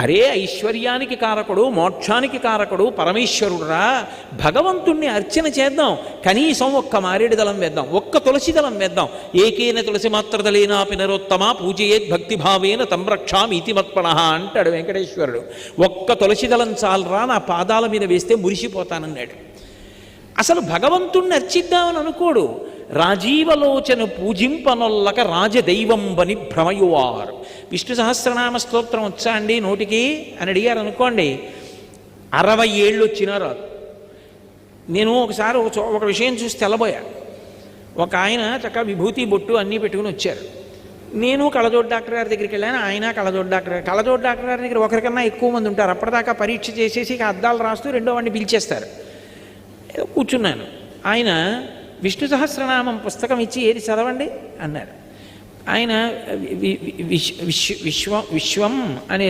అరే ఐశ్వర్యానికి కారకుడు, మోక్షానికి కారకుడు పరమేశ్వరుడురా, భగవంతుణ్ణి అర్చన చేద్దాం, కనీసం ఒక్క మారేడు దళం వేద్దాం, ఒక్క తులసి దళం వేద్దాం. ఏకేన తులసి మాత్రదలేనా పినరోత్తమ పూజయేత్ భక్తిభావేన తం రక్షామీతి మత్పణః అంటాడు వెంకటేశ్వరుడు. ఒక్క తులసి దళం చాలరా, నా పాదాల మీద వేస్తే మురిసిపోతానన్నాడు. అసలు భగవంతుణ్ణి అర్చిద్దామని అనుకోడు. రాజీవలోచన పూజింపనొల్లక రాజదైవంబని భ్రమయువారు. విష్ణు సహస్రనామ స్తోత్రం వచ్చా అండి నోటికి అని అడిగారు అనుకోండి, 60 ఏళ్ళు వచ్చినా రాదు. నేను ఒకసారి ఒక విషయం చూసి తెల్లబోయా. ఒక ఆయన చక్కగా విభూతి బొట్టు అన్నీ పెట్టుకుని వచ్చారు. నేను కళ్ళజోడు డాక్టర్ గారి దగ్గరికి వెళ్ళాను, ఆయన కళ్ళజోడు డాక్టర్ గారి దగ్గర ఒకరికన్నా ఎక్కువ మంది ఉంటారు. అప్పటిదాకా పరీక్ష చేసేసి అద్దాలు రాస్తూ రెండో వాడిని పిలిచేస్తారు. కూర్చున్నాను. ఆయన విష్ణు సహస్రనామం పుస్తకం ఇచ్చి ఏది చదవండి అన్నారు. ఆయన విశ్వం అనే